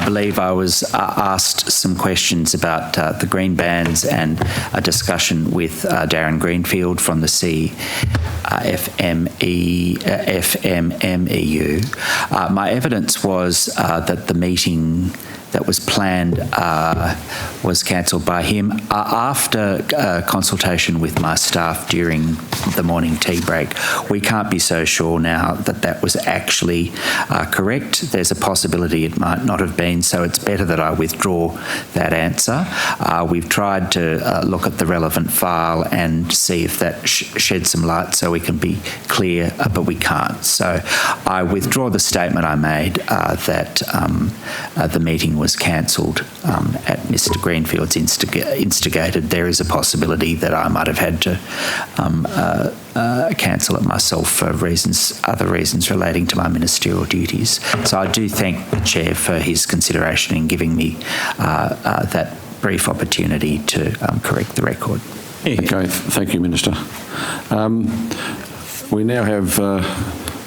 believe I was asked some questions about the green bans and a discussion with Darren Greenfield from the FMMEU. My evidence was that the meeting that was planned was cancelled by him after consultation with my staff during the morning tea break. We can't be so sure now that that was actually correct. There's a possibility it might not have been, so it's better that I withdraw that answer. We've tried to look at the relevant file and see if that sheds some light so we can be clear, but we can't. So I withdraw the statement I made that the meeting was cancelled at Mr Greenfield's instigated. There is a possibility that I might have had to cancel it myself for other reasons relating to my ministerial duties. So I do thank the Chair for his consideration in giving me that brief opportunity to correct the record. Okay, thank you, Minister. We now have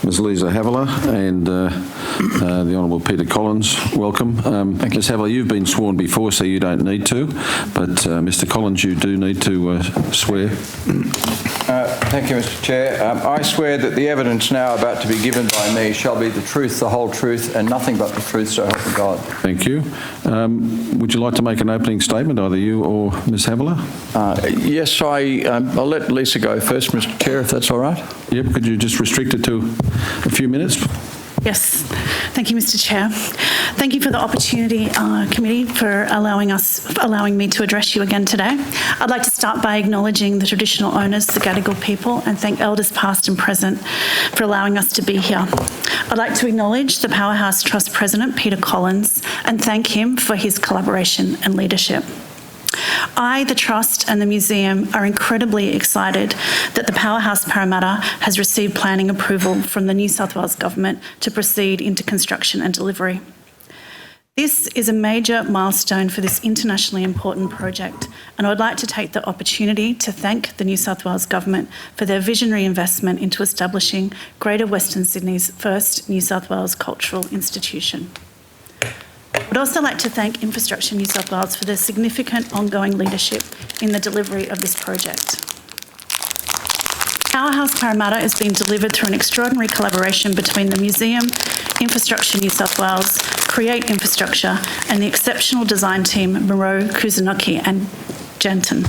Ms Lisa Havilah and the Honourable Peter Collins. Welcome. Ms Havilah, you've been sworn before, so you don't need to, but Mr Collins, you do need to swear. Thank you, Mr Chair. I swear that the evidence now about to be given by me shall be the truth, the whole truth, and nothing but the truth, so help me God. Thank you. Would you like to make an opening statement, either you or Ms Havilah? Yes, I'll let Lisa go first, Mr Chair, if that's all right. Yep, could you just restrict it to a few minutes? Yes, thank you, Mr Chair. Thank you for the opportunity, Committee, for allowing me to address you again today. I'd like to start by acknowledging the traditional owners, the Gadigal people, and thank elders past and present for allowing us to be here. I'd like to acknowledge the Powerhouse Trust President, Peter Collins, and thank him for his collaboration and leadership. I, the Trust and the Museum are incredibly excited that the Powerhouse Parramatta has received planning approval from the New South Wales Government to proceed into construction and delivery. This is a major milestone for this internationally important project, and I would like to take the opportunity to thank the New South Wales Government for their visionary investment into establishing Greater Western Sydney's first New South Wales cultural institution. I'd also like to thank Infrastructure New South Wales for their significant ongoing leadership in the delivery of this project. Powerhouse Parramatta is being delivered through an extraordinary collaboration between the Museum, Infrastructure New South Wales, Create Infrastructure and the exceptional design team Moreau, Kuzunoki and Jenton.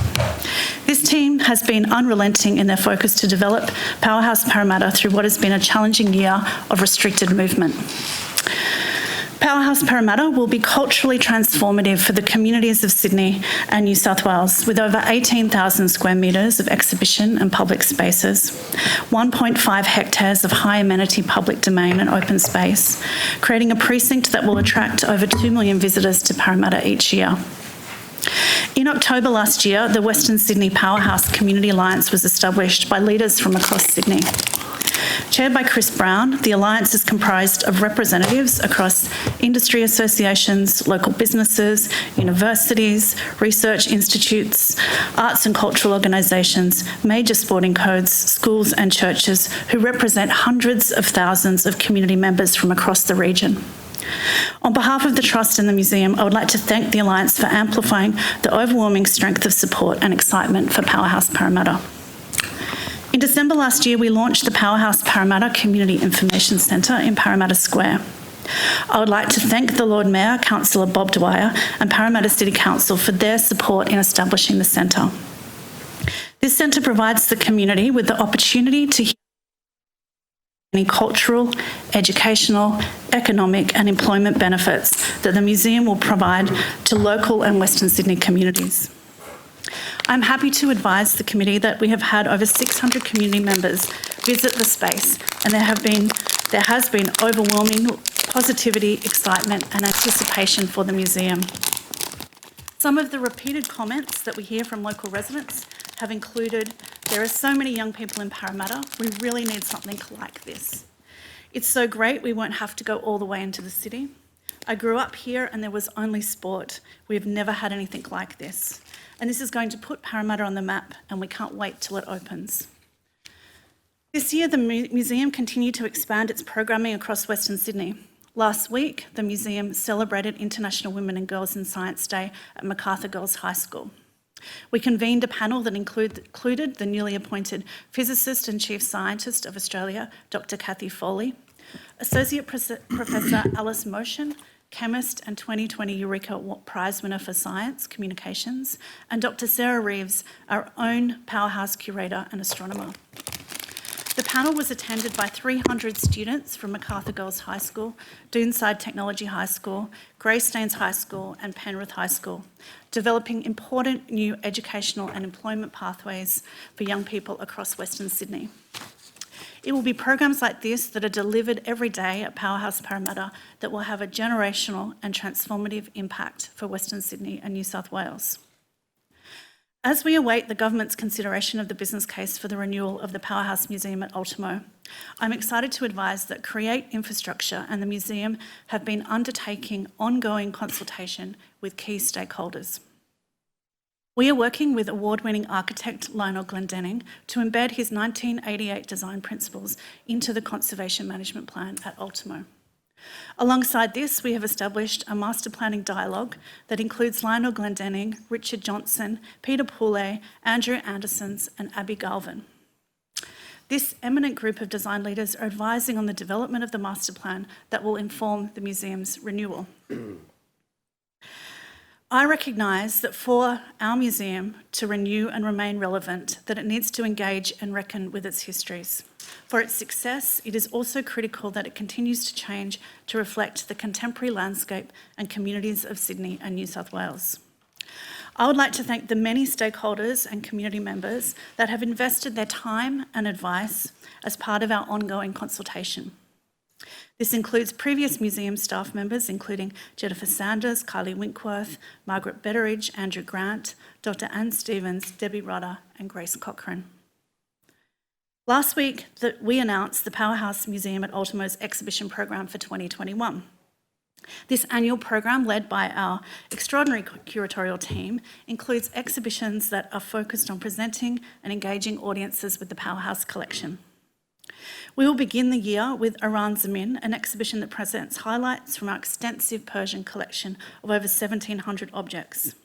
This team has been unrelenting in their focus to develop Powerhouse Parramatta through what has been a challenging year of restricted movement. Powerhouse Parramatta will be culturally transformative for the communities of Sydney and New South Wales, with over 18,000 square metres of exhibition and public spaces, 1.5 hectares of high amenity public domain and open space, creating a precinct that will attract over 2 million visitors to Parramatta each year. In October last year, the Western Sydney Powerhouse Community Alliance was established by leaders from across Sydney. Chaired by Chris Brown, the Alliance is comprised of representatives across industry associations, local businesses, universities, research institutes, arts and cultural organisations, major sporting codes, schools and churches who represent hundreds of thousands of community members from across the region. On behalf of the Trust and the Museum, I would like to thank the Alliance for amplifying the overwhelming strength of support and excitement for Powerhouse Parramatta. In December last year, we launched the Powerhouse Parramatta Community Information Centre in Parramatta Square. I would like to thank the Lord Mayor, Councillor Bob Dwyer, and Parramatta City Council for their support in establishing the centre. This centre provides the community with the opportunity to hear any cultural, educational, economic and employment benefits that the museum will provide to local and Western Sydney communities. I'm happy to advise the committee that we have had over 600 community members visit the space, and there has been overwhelming positivity, excitement and anticipation for the museum. Some of the repeated comments that we hear from local residents have included, there are so many young people in Parramatta, we really need something like this. It's so great we won't have to go all the way into the city. I grew up here and there was only sport. We've never had anything like this. And this is going to put Parramatta on the map, and we can't wait till it opens. This year, the museum continued to expand its programming across Western Sydney. Last week, the museum celebrated International Women and Girls in Science Day at Macarthur Girls High School. We convened a panel that included the newly appointed Physicist and Chief Scientist of Australia, Dr. Cathy Foley, Associate Professor Alice Motion, chemist and 2020 Eureka Prize winner for Science Communications, and Dr. Sarah Reeves, our own Powerhouse curator and astronomer. The panel was attended by 300 students from Macarthur Girls High School, Doonside Technology High School, Greystanes High School and Penrith High School, developing important new educational and employment pathways for young people across Western Sydney. It will be programs like this that are delivered every day at Powerhouse Parramatta that will have a generational and transformative impact for Western Sydney and New South Wales. As we await the government's consideration of the business case for the renewal of the Powerhouse Museum at Ultimo, I'm excited to advise that Create Infrastructure and the museum have been undertaking ongoing consultation with key stakeholders. We are working with award-winning architect Lionel Glendenning to embed his 1988 design principles into the Conservation Management Plan at Ultimo. Alongside this, we have established a master planning dialogue that includes Lionel Glendenning, Richard Johnson, Peter Poulet, Andrew Andersons and Abby Galvin. This eminent group of design leaders are advising on the development of the master plan that will inform the museum's renewal. I recognise that for our museum to renew and remain relevant, that it needs to engage and reckon with its histories. For its success, it is also critical that it continues to change to reflect the contemporary landscape and communities of Sydney and New South Wales. I would like to thank the many stakeholders and community members that have invested their time and advice as part of our ongoing consultation. This includes previous museum staff members, including Jennifer Sanders, Kylie Winkworth, Margaret Betteridge, Andrew Grant, Dr. Anne Stevens, Debbie Rudder, and Grace Cochrane. Last week, we announced the Powerhouse Museum at Ultimo's exhibition program for 2021. This annual program, led by our extraordinary curatorial team, includes exhibitions that are focused on presenting and engaging audiences with the Powerhouse collection. We will begin the year with Iran Zamin, an exhibition that presents highlights from our extensive Persian collection of over 1,700 objects.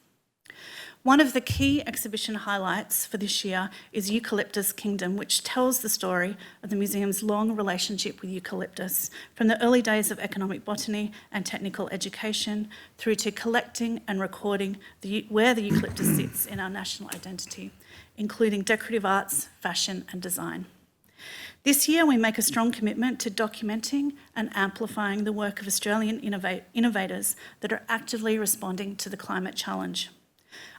One of the key exhibition highlights for this year is Eucalyptus Kingdom, which tells the story of the museum's long relationship with eucalyptus, from the early days of economic botany and technical education through to collecting and recording where the eucalyptus sits in our national identity, including decorative arts, fashion and design. This year, we make a strong commitment to documenting and amplifying the work of Australian innovators that are actively responding to the climate challenge.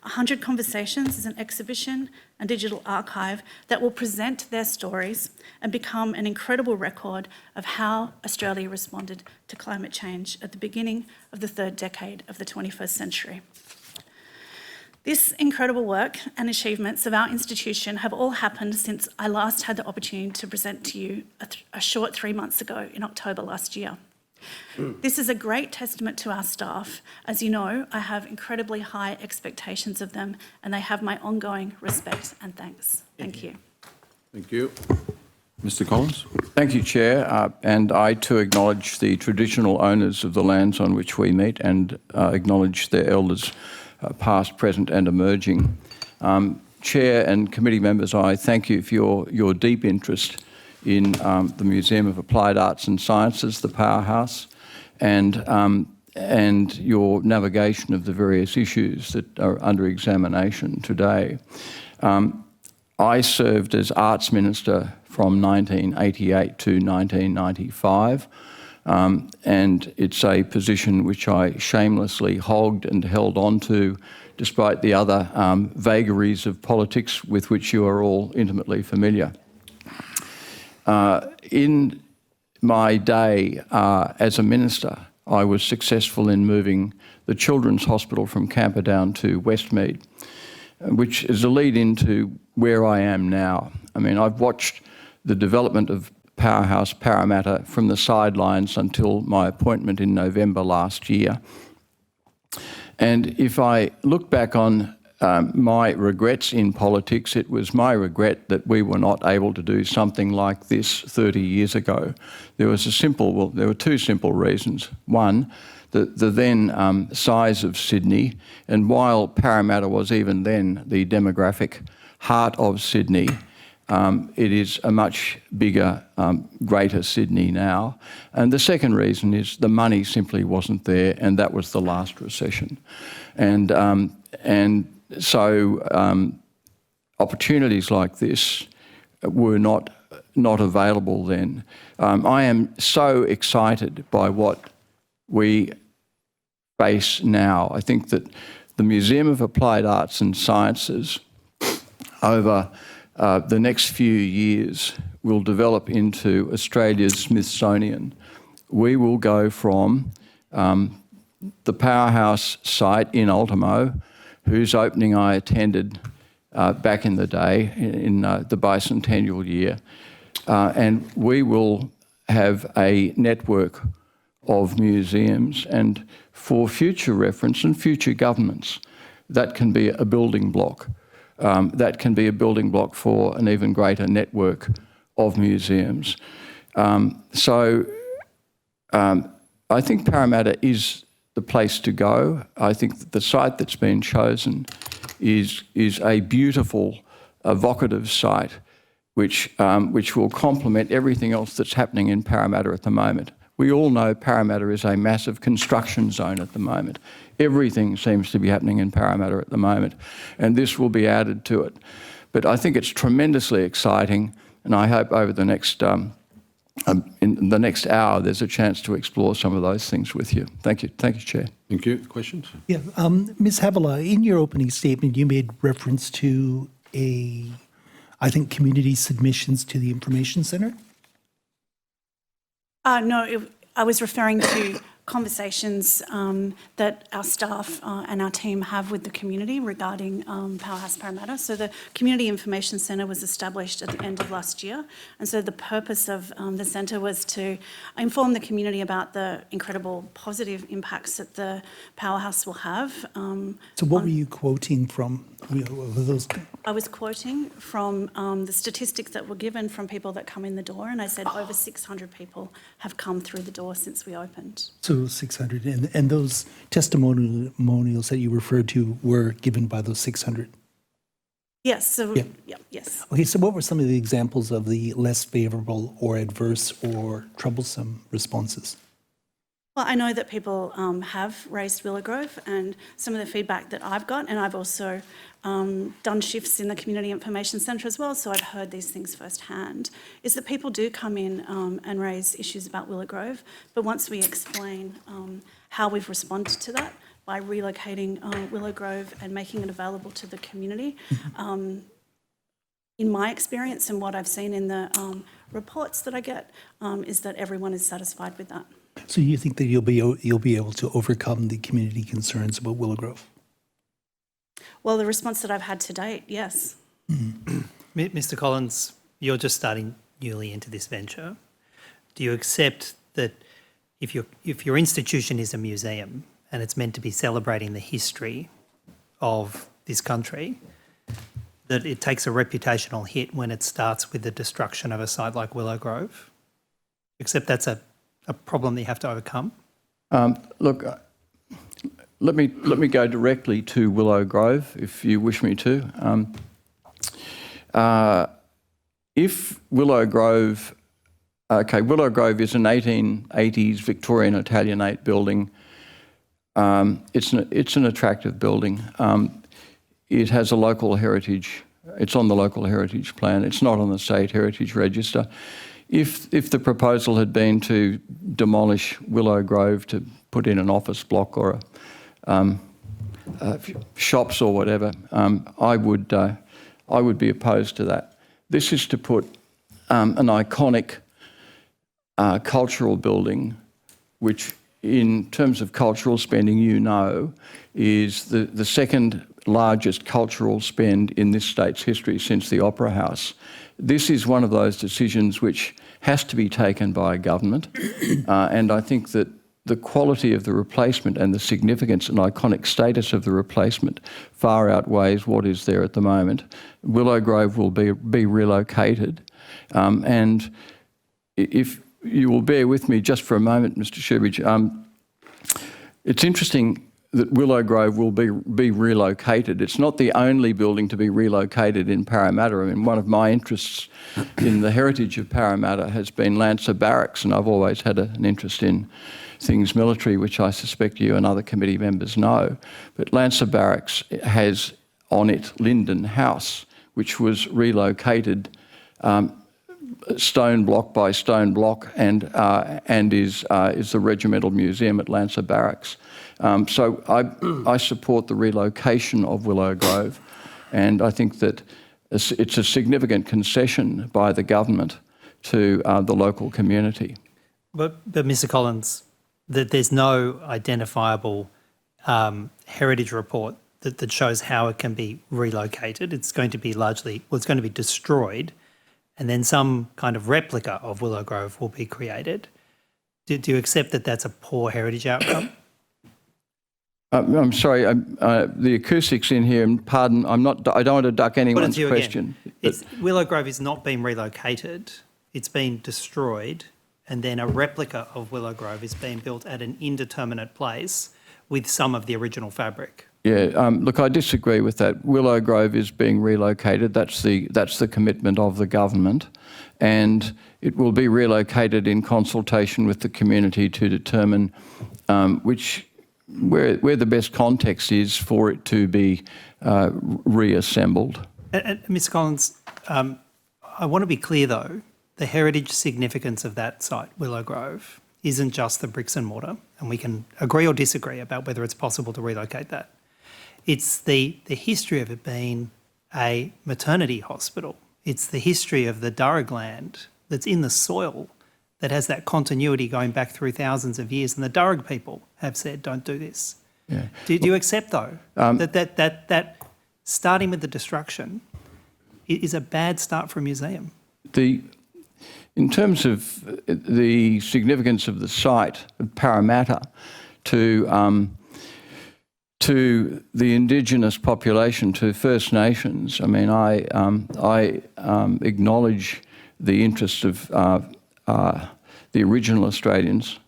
100 Conversations is an exhibition and digital archive that will present their stories and become an incredible record of how Australia responded to climate change at the beginning of the third decade of the 21st century. This incredible work and achievements of our institution have all happened since I last had the opportunity to present to you a short 3 months ago in October last year. This is a great testament to our staff. As you know, I have incredibly high expectations of them and they have my ongoing respect and thanks. Thank you. Thank you. Mr. Collins. Thank you, Chair. And I too acknowledge the traditional owners of the lands on which we meet and acknowledge their elders, past, present and emerging. Chair and committee members, I thank you for your deep interest in the Museum of Applied Arts and Sciences, the Powerhouse, and your navigation of the various issues that are under examination today. I served as Arts Minister from 1988 to 1995, and it's a position which I shamelessly hogged and held on to, despite the other vagaries of politics with which you are all intimately familiar. In my day as a minister, I was successful in moving the Children's Hospital from Camperdown to Westmead, which is a lead into where I am now. I mean, I've watched the development of Powerhouse Parramatta from the sidelines until my appointment in November last year. And if I look back on my regrets in politics. It was my regret that we were not able to do something like this 30 years ago. There were two simple reasons. One, the then size of Sydney, and while Parramatta was even then the demographic heart of Sydney, it is a much bigger, greater Sydney now. And the second reason is the money simply wasn't there, and that was the last recession. And so opportunities like this were not available then. I am so excited by what we face now. I think that the Museum of Applied Arts and Sciences over the next few years will develop into Australia's Smithsonian. We will go from the Powerhouse site in Ultimo, whose opening I attended back in the day, in the bicentennial year, and we will have a network of museums, and for future reference and future governments, that can be a building block. That can be a building block for an even greater network of museums. So I think Parramatta is the place to go. I think that the site that's been chosen is a beautiful, evocative site which will complement everything else that's happening in Parramatta at the moment. We all know Parramatta is a massive construction zone at the moment. Everything seems to be happening in Parramatta at the moment, and this will be added to it. But I think it's tremendously exciting, and I hope over the next in the next hour there's a chance to explore some of those things with you. Thank you, Chair. Thank you. Questions? Yeah, Ms. Havilah, in your opening statement, you made reference to community submissions to the Information Centre. No, I was referring to conversations that our staff and our team have with the community regarding Powerhouse Parramatta. So the Community Information Centre was established at the end of last year, and so the purpose of the centre was to inform the community about the incredible positive impacts that the Powerhouse will have. So what were you quoting from? Were those? I was quoting from the statistics that were given from people that come in the door, and I said over 600 people have come through the door since we opened. So 600, and those testimonials that you referred to were given by those 600? Yes, so, Yeah. yes. Okay, so what were some of the examples of the less favourable or adverse or troublesome responses? Well, I know that people have raised Willow Grove, and some of the feedback that I've got, and I've also done shifts in the Community Information Centre as well, so I've heard these things firsthand, is that people do come in and raise issues about Willow Grove, but once we explain how we've responded to that by relocating Willow Grove and making it available to the community, in my experience and what I've seen in the reports that I get, is that everyone is satisfied with that. So you think that you'll be able to overcome the community concerns about Willow Grove? Well, the response that I've had to date, yes. Mr. Collins, you're just starting newly into this venture. Do you accept that if your institution is a museum and it's meant to be celebrating the history of this country, that it takes a reputational hit when it starts with the destruction of a site like Willow Grove? Except that's a problem that you have to overcome? Look, let me go directly to Willow Grove, if you wish me to. If Willow Grove, Willow Grove is an 1880s Victorian Italianate building. It's an attractive building. It has a local heritage. It's on the local heritage plan. It's not on the state heritage register. If the proposal had been to demolish Willow Grove to put in an office block or shops or whatever, I would be opposed to that. This is to put an iconic cultural building, which in terms of cultural spending, is the second largest cultural spend in this state's history since the Opera House. This is one of those decisions which has to be taken by government, and I think that the quality of the replacement and the significance and iconic status of the replacement far outweighs what is there at the moment. Willow Grove will be relocated. And if you will bear with me just for a moment, Mr. Shoebridge, it's interesting that Willow Grove will be relocated. It's not the only building to be relocated in Parramatta. I mean, one of my interests in the heritage of Parramatta has been Lancer Barracks, and I've always had an interest in things military, which I suspect you and other committee members know. But Lancer Barracks has on it Linden House, which was relocated stone block by stone block, and is the regimental museum at Lancer Barracks. So I support the relocation of Willow Grove, and I think that it's a significant concession by the government to the local community. But Mr. Collins, that there's no identifiable heritage report that shows how it can be relocated. It's going to be it's going to be destroyed, and then some kind of replica of Willow Grove will be created. Do you accept that that's a poor heritage outcome? I'm sorry, the acoustics in here, and pardon, I don't want to duck anyone's question. Willow Grove is not being relocated, it's been destroyed, and then a replica of Willow Grove is being built at an indeterminate place with some of the original fabric. Yeah, look, I disagree with that. Willow Grove is being relocated. That's the commitment of the government, and it will be relocated in consultation with the community to determine where the best context is for it to be reassembled. And Mr. Collins, I want to be clear though, the heritage significance of that site, Willow Grove, isn't just the bricks and mortar, and we can agree or disagree about whether it's possible to relocate that. It's the history of it being a maternity hospital. It's the history of the Durrag land that's in the soil that has that continuity going back through thousands of years. And the Durrag people have said, don't do this. Yeah. Do you accept, though, that starting with the destruction is a bad start for a museum? In terms of the significance of the site of Parramatta to the Indigenous population, to First Nations, I mean, I acknowledge the interests of the original Australians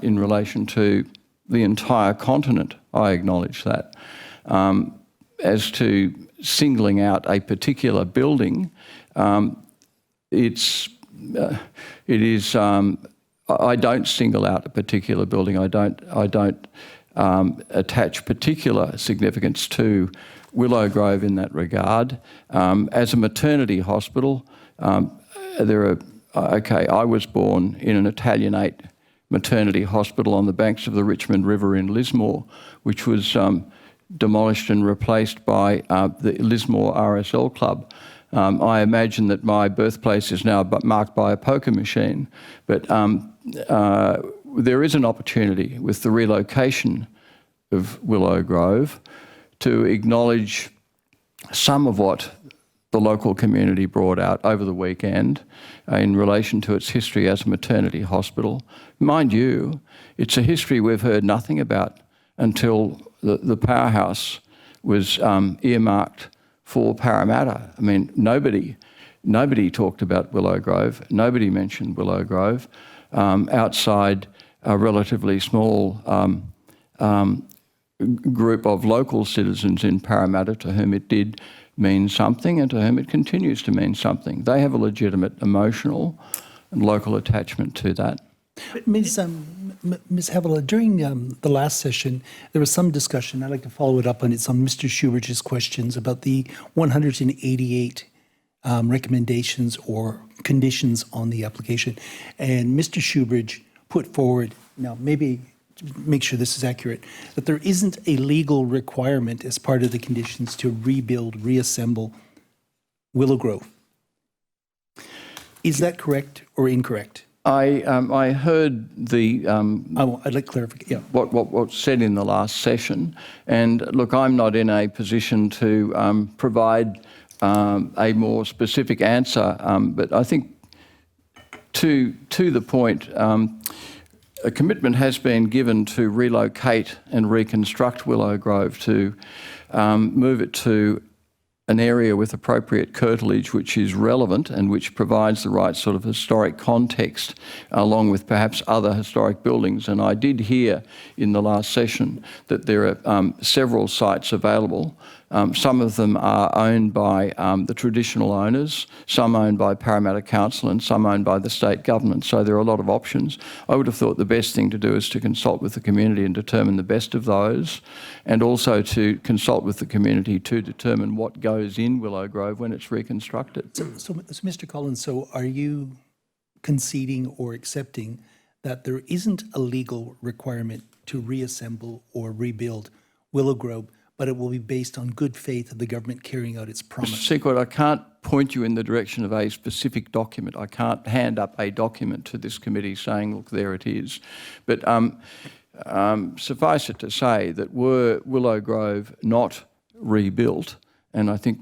in relation to the entire continent. I acknowledge that. As to singling out a particular building, it is. I don't single out a particular building. I don't attach particular significance to Willow Grove in that regard. As a maternity hospital, I was born in an Italianate maternity hospital on the banks of the Richmond River in Lismore, which was demolished and replaced by the Lismore RSL Club. I imagine that my birthplace is now marked by a poker machine, but there is an opportunity with the relocation of Willow Grove to acknowledge some of what the local community brought out over the weekend in relation to its history as a maternity hospital. Mind you, it's a history we've heard nothing about until the Powerhouse was earmarked for Parramatta. I mean, nobody talked about Willow Grove. Nobody mentioned Willow Grove outside a relatively small group of local citizens in Parramatta to whom it did mean something and to whom it continues to mean something. They have a legitimate emotional and local attachment to that. Ms. Havilah, during the last session, there was some discussion, I'd like to follow it up on it, on Mr. Shoebridge's questions about the 188 recommendations or conditions on the application. And Mr. Shoebridge put forward, now maybe to make sure this is accurate, that there isn't a legal requirement as part of the conditions to rebuild, reassemble Willow Grove. Is that correct or incorrect? I heard the I'd like clarification. Yeah. What's said in the last session, and look, I'm not in a position to provide a more specific answer, but I think to the point, a commitment has been given to relocate and reconstruct Willow Grove, to move it to an area with appropriate curtilage which is relevant and which provides the right sort of historic context, along with perhaps other historic buildings. And I did hear in the last session that there are several sites available. Some of them are owned by the traditional owners, some owned by Parramatta Council and some owned by the state government. So there are a lot of options. I would have thought the best thing to do is to consult with the community and determine the best of those, and also to consult with the community to determine what goes in Willow Grove when it's reconstructed. So Mr. Collins, so are you conceding or accepting that there isn't a legal requirement to reassemble or rebuild Willow Grove, but it will be based on good faith of the government carrying out its promise? Mr. Secord, I can't point you in the direction of a specific document. I can't hand up a document to this committee saying, look, there it is. But suffice it to say that were Willow Grove not rebuilt, and I think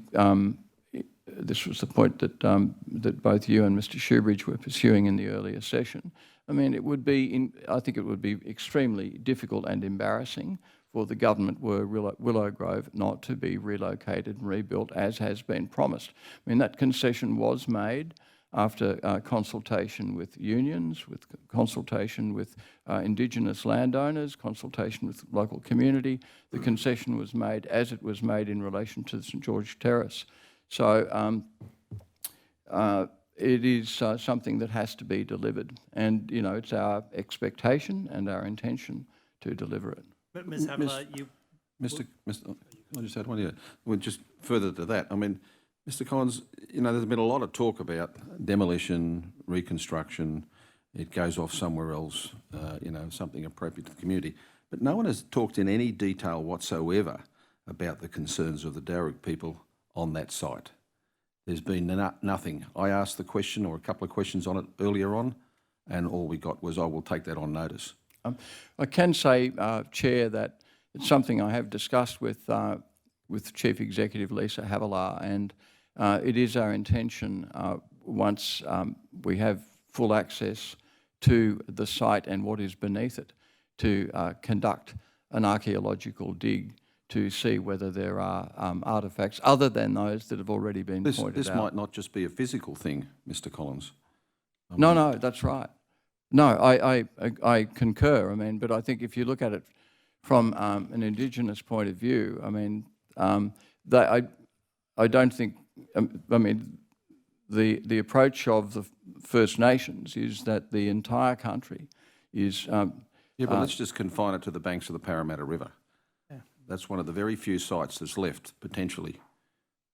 this was the point that that both you and Mr. Shoebridge were pursuing in the earlier session, I mean, it would be, I think it would be extremely difficult and embarrassing for the government were Willow Grove not to be relocated and rebuilt as has been promised. I mean, that concession was made after consultation with unions, with consultation with Indigenous landowners, consultation with local community. The concession was made as it was made in relation to the St George Terrace. So it is something that has to be delivered, and you know, it's our expectation and our intention to deliver it. But Ms. Havilah, Mr. I just had one here. Well, just further to that, I mean, Mr. Collins, you know, there's been a lot of talk about demolition, reconstruction. It goes off somewhere else, you know, something appropriate to the community. But no one has talked in any detail whatsoever about the concerns of the Darug people on that site. There's been nothing. I asked the question or a couple of questions on it earlier on, and all we got was, I will take that on notice. I can say, Chair, that it's something I have discussed with Chief Executive Lisa Havilah, and it is our intention, once we have full access to the site and what is beneath it, to conduct an archaeological dig to see whether there are artefacts other than those that have already been pointed out. This might not just be a physical thing, Mr. Collins. No, that's right. No, I concur. I mean, but I think if you look at it from an Indigenous point of view, I mean, I don't think. I mean, the approach of the First Nations is that the entire country is. Yeah, but let's just confine it to the banks of the Parramatta River. Yeah. That's one of the very few sites that's left potentially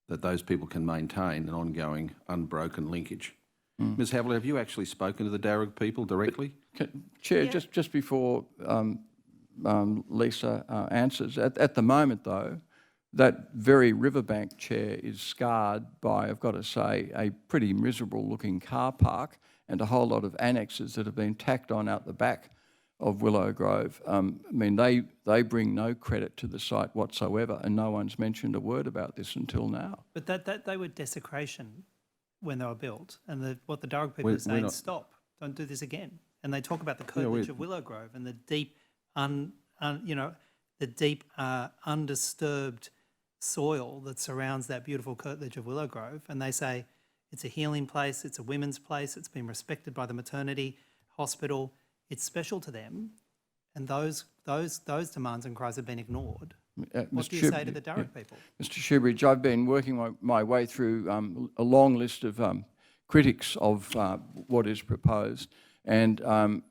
that those people can maintain an ongoing, unbroken linkage. Ms. Havilah, have you actually spoken to the Darug people directly? Chair, yeah. just before Lisa answers, at the moment though, that very riverbank, Chair, is scarred by, I've got to say, a pretty miserable looking car park and a whole lot of annexes that have been tacked on out the back of Willow Grove. I mean, they bring no credit to the site whatsoever, and no one's mentioned a word about this until now. But that they were desecration when they were built, and what the Darug people are saying, stop, don't do this again. And they talk about the curtilage of Willow Grove and the deep, undisturbed soil that surrounds that beautiful curtilage of Willow Grove, and they say it's a healing place, it's a women's place, it's been respected by the maternity hospital, it's special to them, and those demands and cries have been ignored. What do you say to the Darug people? Mr. Shoebridge, I've been working my way through a long list of critics of what is proposed, and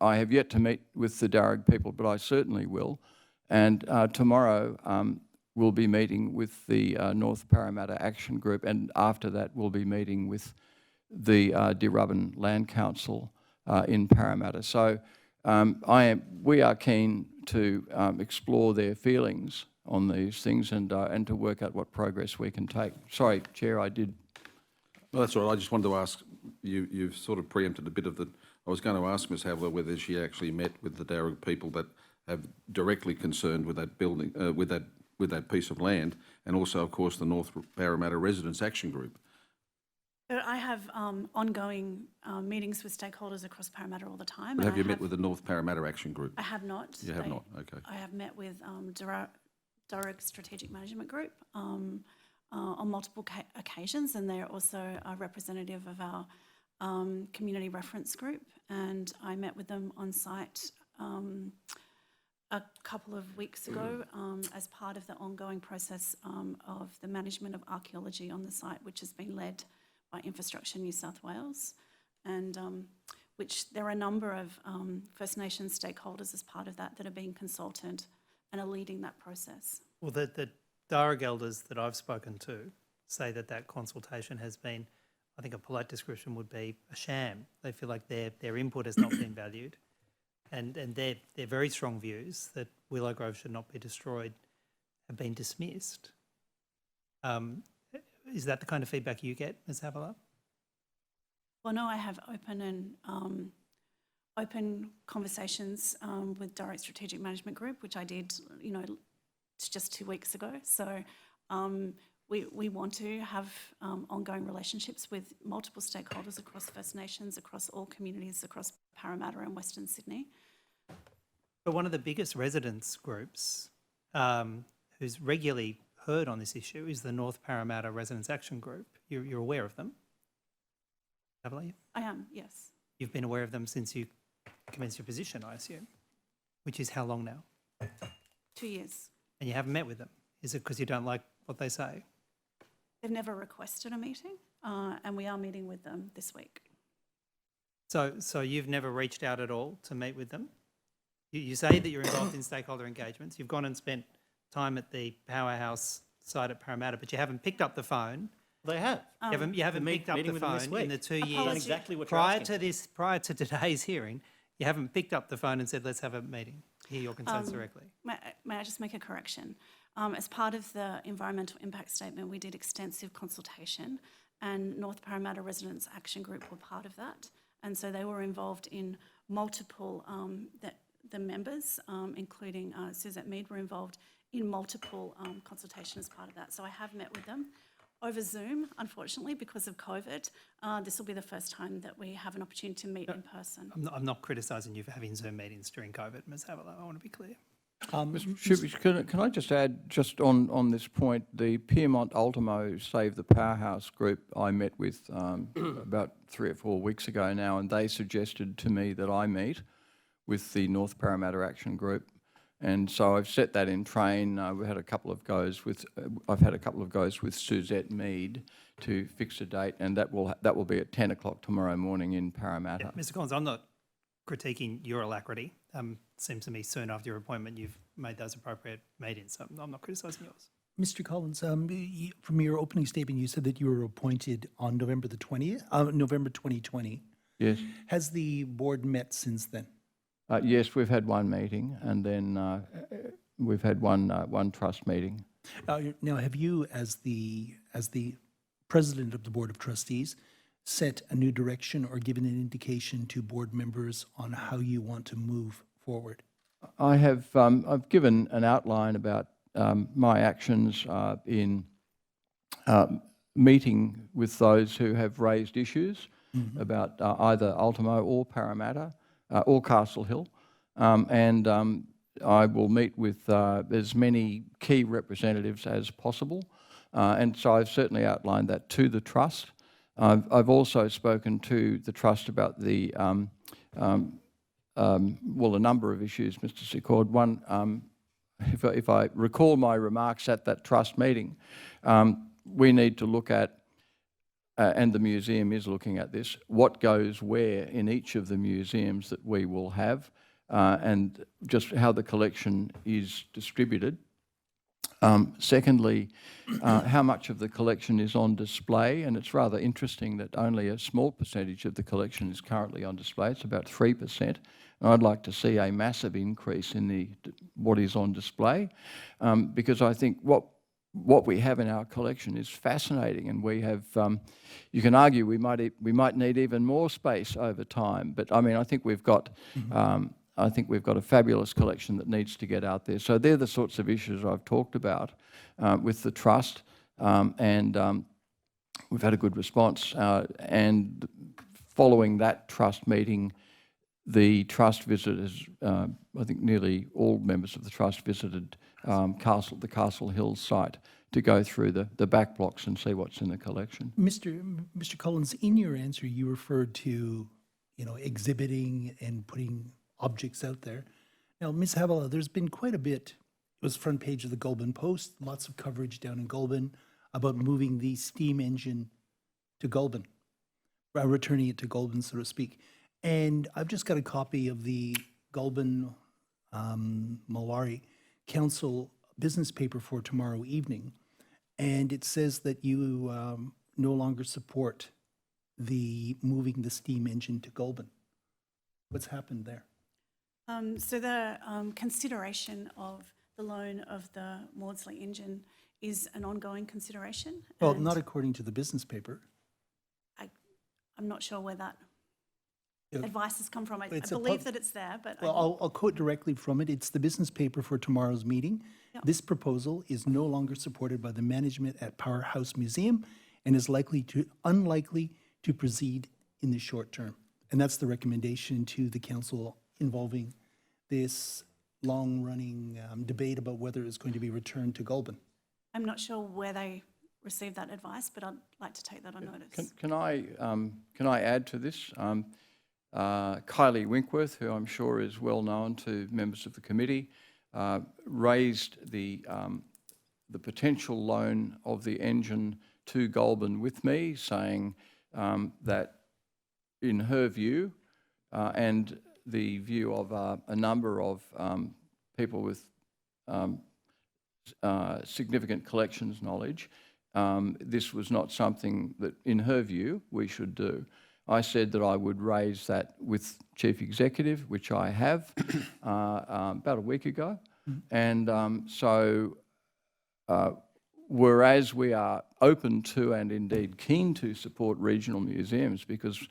I have yet to meet with the Darug people, but I certainly will. And tomorrow we'll be meeting with the North Parramatta Action Group, and after that we'll be meeting with the Dirubban Land Council in Parramatta. So we are keen to explore their feelings on these things and to work out what progress we can take. Sorry, Chair, I did. Well, that's all right. I just wanted to ask, you've sort of preempted a bit of the, I was going to ask Ms. Havilah whether she actually met with the Darug people that have directly concerned with that building, with that piece of land, and also, of course, the North Parramatta Residents Action Group. So I have ongoing meetings with stakeholders across Parramatta all the time. But and have you met with the North Parramatta Action Group? I have not. You have not, okay. I have met with Direct Strategic Management Group on multiple occasions, and they're also a representative of our community reference group, and I met with them on site a couple of weeks ago as part of the ongoing process of the management of archaeology on the site, which has been led by Infrastructure New South Wales, and which there are a number of First Nations stakeholders as part of that are being consulted and are leading that process. Well, the Darug elders that I've spoken to say that consultation has been, I think a polite description would be a sham. They feel like their input has not been valued, and their very strong views that Willow Grove should not be destroyed have been dismissed. Is that the kind of feedback you get, Ms. Havilah? Well, no, I have open conversations with Direct Strategic Management Group, which I did, just 2 weeks ago. So we want to have ongoing relationships with multiple stakeholders across First Nations, across all communities, across Parramatta and Western Sydney. But one of the biggest residents groups who's regularly heard on this issue is the North Parramatta Residents Action Group. You're aware of them, haven't you? I am, yes. You've been aware of them since you commenced your position, I assume, which is how long now? 2 years. And you haven't met with them? Is it because you don't like what they say? They've never requested a meeting, and we are meeting with them this week. So you've never reached out at all to meet with them? You say that you're involved in stakeholder engagements. You've gone and spent time at the Powerhouse site at Parramatta, but you haven't picked up the phone. They have. You haven't picked up the phone in the 2 years Done exactly what prior to today's hearing. You haven't picked up the phone and said, let's have a meeting, hear your concerns directly. May I just make a correction? As part of the environmental impact statement, we did extensive consultation, and North Parramatta Residents Action Group were part of that. And so they were involved in multiple, the members, including Suzette Mead, were involved in multiple consultation as part of that. So I have met with them over Zoom, unfortunately, because of COVID. This will be the first time that we have an opportunity to meet in person. I'm not criticising you for having Zoom meetings during COVID, Ms. Havilah. I want to be clear. Mr. Shubich, can I just add, just on this point, the Pyrmont Ultimo Save the Powerhouse group I met with about 3 or 4 weeks ago now, and they suggested to me that I meet with the North Parramatta Action Group. And so I've set that in train. We've had a couple of goes with. I've had a couple of goes with Suzette Mead to fix a date, and that will be at 10 o'clock tomorrow morning in Parramatta. Yeah, Mr. Collins, I'm not critiquing your alacrity. Seems to me soon after your appointment you've made those appropriate meetings. So I'm not criticising yours. Mr. Collins, from your opening statement, you said that you were appointed on November 2020. Yes. Has the board met since then? Yes, we've had one meeting, and then we've had one trust meeting. Now, have you, as the president of the Board of Trustees, set a new direction or given an indication to board members on how you want to move forward? I have. I've given an outline about my actions in meeting with those who have raised issues about either Ultimo or Parramatta. Or Castle Hill, and I will meet with as many key representatives as possible, and so I've certainly outlined that to the Trust. I've also spoken to the Trust about the, a number of issues, Mr. Secord. One, if I recall my remarks at that Trust meeting, we need to look at, and the museum is looking at this, what goes where in each of the museums that we will have, and just how the collection is distributed. Secondly, how much of the collection is on display, and it's rather interesting that only a small percentage of the collection is currently on display. It's about 3%. And I'd like to see a massive increase in what is on display, because I think what we have in our collection is fascinating, and we have. You can argue we might need even more space over time, but I mean I think we've got. I think we've got a fabulous collection that needs to get out there. So they're the sorts of issues I've talked about with the Trust, and we've had a good response. And following that trust meeting, the trust visitors, I think nearly all members of the trust visited the Castle Hills site to go through the back blocks and see what's in the collection. Mr. Collins, in your answer, you referred to, exhibiting and putting objects out there. Now, Ms. Havilah, there's been quite a bit. It was front page of the Goulburn Post, lots of coverage down in Goulburn about moving the steam engine to Goulburn, returning it to Goulburn, so to speak. And I've just got a copy of the Goulburn Malari Council business paper for tomorrow evening, and it says that you no longer support the moving the steam engine to Goulburn. What's happened there? So the consideration of the loan of the Maudsley engine is an ongoing consideration. Well, and not according to the business paper. I'm not sure where that Yeah. advice has come from. I It's a believe pub- that it's there, but Well, I'll quote directly from it. It's the business paper for tomorrow's meeting. Yep. This proposal is no longer supported by the management at Powerhouse Museum and is unlikely to proceed in the short term. And that's the recommendation to the council involving this long-running debate about whether it's going to be returned to Goulburn. I'm not sure where they received that advice, but I'd like to take that on notice. Can I add to this? Kylie Winkworth, who I'm sure is well known to members of the committee, raised the potential loan of the engine to Goulburn with me, saying that in her view and the view of a number of people with significant collections knowledge, this was not something that, in her view, we should do. I said that I would raise that with Chief Executive, which I have about a week ago. And whereas we are open to and indeed keen to support regional museums, because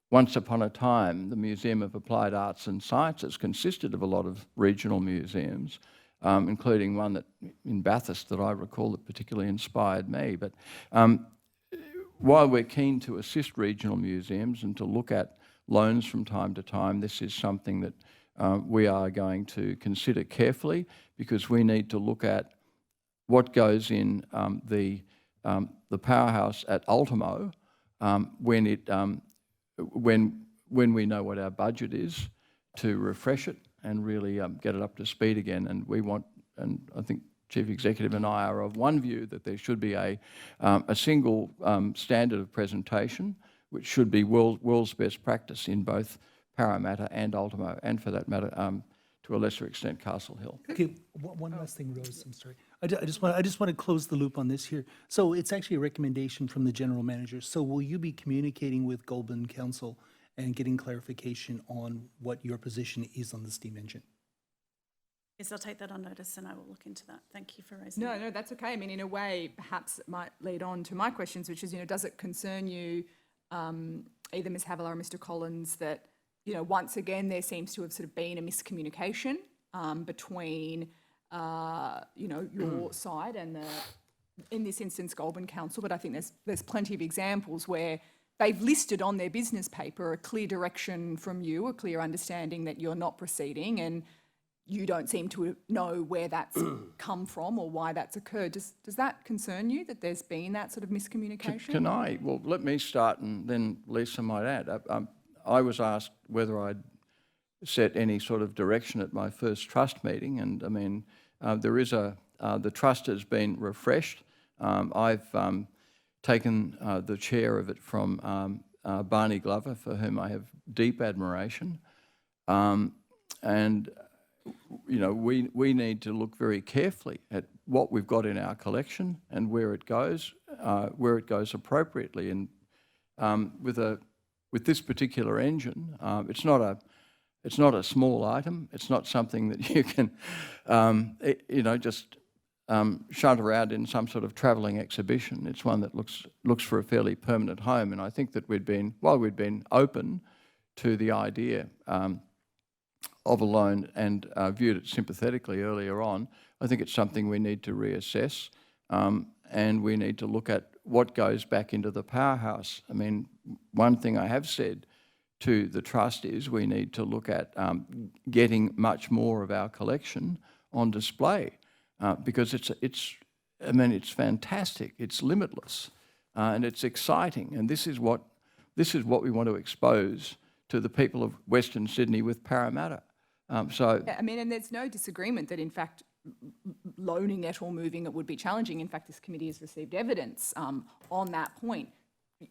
once upon a time the Museum of Applied Arts and Sciences consisted of a lot of regional museums, including one that in Bathurst that I recall that particularly inspired me. But while we're keen to assist regional museums and to look at loans from time to time, this is something that we are going to consider carefully, because we need to look at what goes in the powerhouse at Ultimo when we know what our budget is, to refresh it and really get it up to speed again. And we want, and I think Chief Executive and I are of one view, that there should be a single standard of presentation, which should be world's best practice in both Parramatta and Ultimo, and for that matter, to a lesser extent, Castle Hill. Okay, one last thing, Rose, I'm sorry. I just want to close the loop on this here. So it's actually a recommendation from the General Manager. So will you be communicating with Goulburn Council and getting clarification on what your position is on the steam engine? Yes, I'll take that on notice and I will look into that. Thank you for raising No, that. no, that's okay. I mean, in a way, perhaps it might lead on to my questions, which is, does it concern you, either Ms. Havilah or Mr. Collins, that, once again, there seems to have sort of been a miscommunication between, your side and in this instance, Goulburn Council, but I think there's plenty of examples where they've listed on their business paper a clear direction from you, a clear understanding that you're not proceeding, and you don't seem to know where that's come from or why that's occurred. Does that concern you, that there's been that sort of miscommunication? Can I? Well, let me start and then Lisa might add. I was asked whether I'd set any sort of direction at my first trust meeting, and I mean, the trust has been refreshed. I've taken the chair of it from Barney Glover, for whom I have deep admiration. And we need to look very carefully at what we've got in our collection and where it goes appropriately. And with this particular engine, it's not a small item. It's not something that you can, just shunt around in some sort of travelling exhibition. It's one that looks for a fairly permanent home. And I think that while we'd been open to the idea of a loan and viewed it sympathetically earlier on, I think it's something we need to reassess, and we need to look at what goes back into the powerhouse. I mean, one thing I have said to the trust is we need to look at getting much more of our collection on display because it's fantastic, it's limitless, and it's exciting, and this is what we want to expose to the people of Western Sydney with Parramatta. Yeah, I mean, and there's no disagreement that, in fact, loaning it or moving it would be challenging. In fact, this committee has received evidence on that point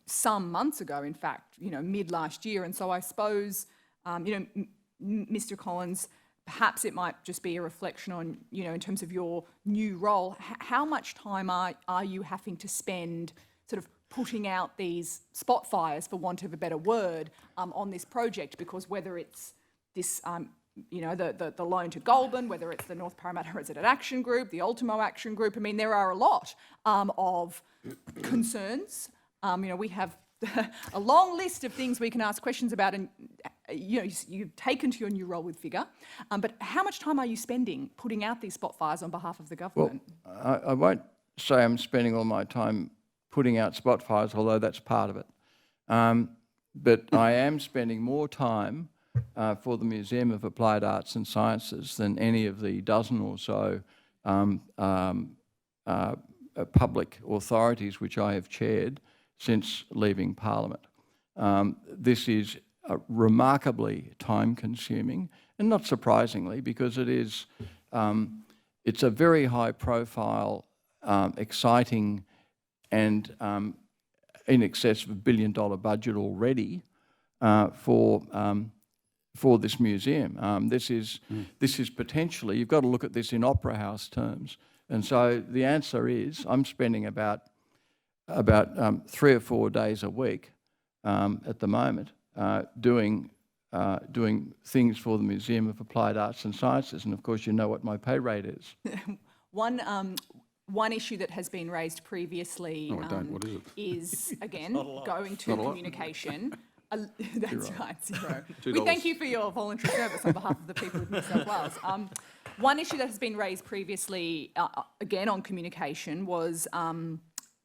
some months ago, in fact, mid last year. And so I suppose, Mr. Collins, perhaps it might just be a reflection on, in terms of your new role, how much time are you having to spend sort of putting out these spot fires, for want of a better word, on this project? Because whether it's this, the loan to Goulburn, whether it's the North Parramatta Resident Action Group, the Ultimo Action Group, I mean, there are a lot of concerns. We have a long list of things we can ask questions about, and you've taken to your new role with vigour. But how much time are you spending putting out these spot fires on behalf of the government? Well, I won't say I'm spending all my time putting out spot fires, although that's part of it. But I am spending more time for the Museum of Applied Arts and Sciences than any of the dozen or so public authorities which I have chaired since leaving Parliament. This is remarkably time-consuming, and not surprisingly, because it's a very high-profile, exciting, and in excess of $1 billion budget already for this museum. This is potentially, you've got to look at this in opera house terms, and so the answer is I'm spending about 3 or 4 days a week at the moment doing things for the Museum of Applied Arts and Sciences, and of course you know what my pay rate is. One issue that has been raised previously What is it? is, again, going to communication. That's right, $0. We $2. thank you for your voluntary service on behalf of the people of New South Wales. One issue that has been raised previously, again on communication, was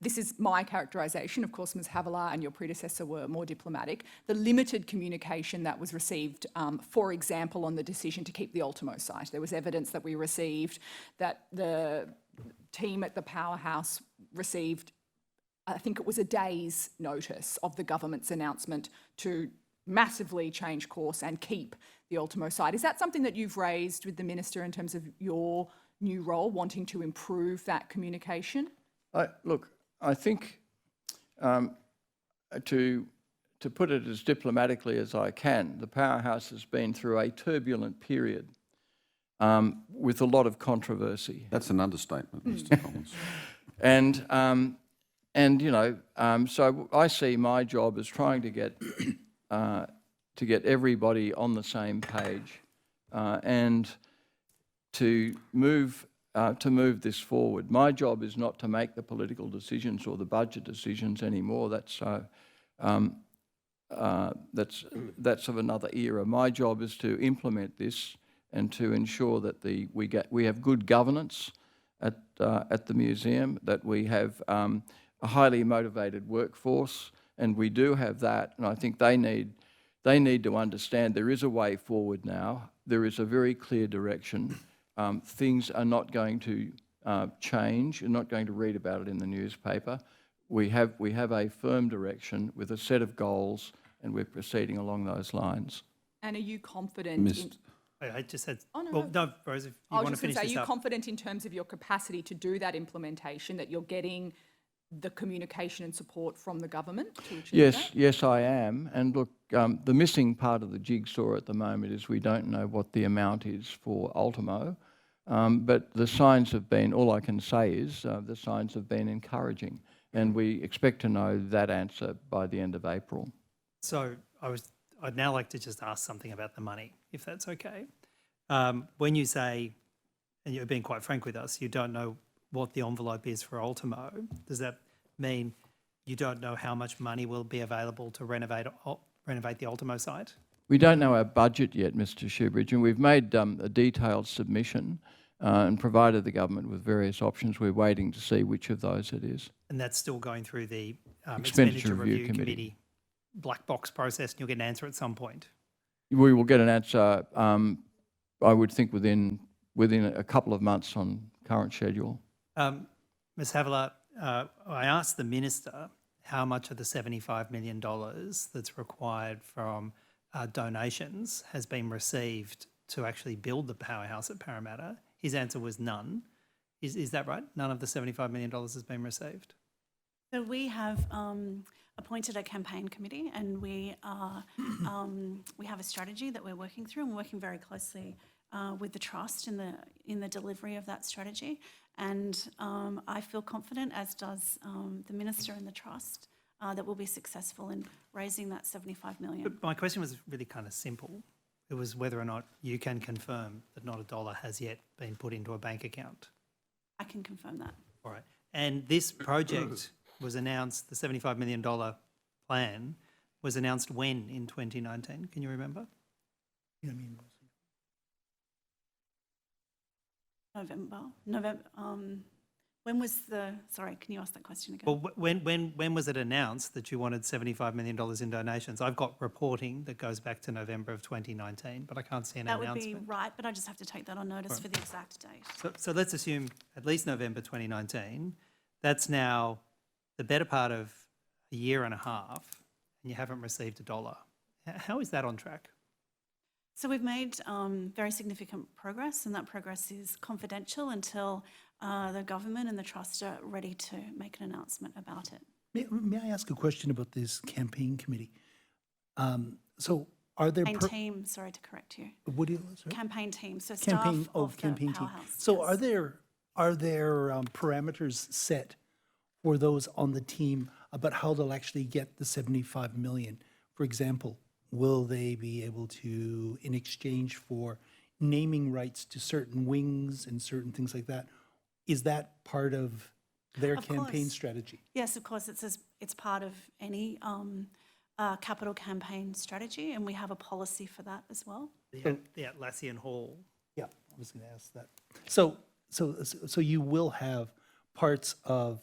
this is my characterisation. Of course, Ms Havilah and your predecessor were more diplomatic. The limited communication that was received, for example, on the decision to keep the Ultimo site. There was evidence that we received that the team at the Powerhouse received, I think it was a day's notice of the government's announcement to massively change course and keep the Ultimo site. Is that something that you've raised with the Minister in terms of your new role, wanting to improve that communication? Look, I think to put it as diplomatically as I can, the Powerhouse has been through a turbulent period with a lot of controversy. That's an understatement, Mr. Collins. So I see my job as trying to get everybody on the same page and to move this forward. My job is not to make the political decisions or the budget decisions anymore. That's of another era. My job is to implement this and to ensure that we have good governance at the museum, that we have a highly motivated workforce, and we do have that. And I think they need to understand there is a way forward now. There is a very clear direction. Things are not going to change. You're not going to read about it in the newspaper. We have a firm direction with a set of goals, and we're proceeding along those lines. And are you confident I just said, no. No, Rose, if you want to finish this up. Are you confident in terms of your capacity to do that implementation, that you're getting the communication and support from the government to achieve that? Yes, I am. And look, the missing part of the jigsaw at the moment is we don't know what the amount is for Ultimo, but the signs have been, all I can say is the signs have been encouraging, and we expect to know that answer by the end of April. So I'd now like to just ask something about the money, if that's okay. When you say, and you're being quite frank with us, you don't know what the envelope is for Ultimo, does that mean you don't know how much money will be available to renovate the Ultimo site? We don't know our budget yet, Mr. Shoebridge, and we've made a detailed submission, and provided the government with various options. We're waiting to see which of those it is. And that's still going through the Expenditure Expenditure Review Review Committee black box process, and you'll get an answer at some point. We will get an answer, I would think, within a couple of months on current schedule. Ms Havilah, I asked the Minister how much of the $75 million that's required from donations has been received to actually build the powerhouse at Parramatta. His answer was none. Is that right? None of the $75 million has been received? So we have appointed a campaign committee, and we have a strategy that we're working through, and we're working very closely with the Trust in the delivery of that strategy. And I feel confident, as does the Minister and the Trust, that we'll be successful in raising that $75 million. But my question was really kind of simple. It was whether or not you can confirm that not a dollar has yet been put into a bank account. I can confirm that. All right. And this project was announced, the $75 million plan was announced when in 2019? Can you remember? November. When was the? Sorry, can you ask that question again? Well, when was it announced that you wanted $75 million in donations? I've got reporting that goes back to November of 2019, but I can't see an announcement. That would be right, but I just have to take that on notice for the exact date. So let's assume at least November 2019. That's now the better part of a year and a half, and you haven't received a dollar. How is that on track? So we've made very significant progress, and that progress is confidential until the government and the Trust are ready to make an announcement about it. May I ask a question about this campaign committee? So are there... Campaign team, sorry to correct you. What do you... Sorry? Campaign team, so Campaign, staff of campaign the team. Powerhouse. So yes. are there parameters set for those on the team about how they'll actually get the $75 million? For example, will they be able to, in exchange for naming rights to certain wings and certain things like that, is that part of their campaign strategy? Yes, of course. It's part of any capital campaign strategy, and we have a policy for that as well. The Atlassian Hall. Yeah, I was going to ask that. So you will have parts of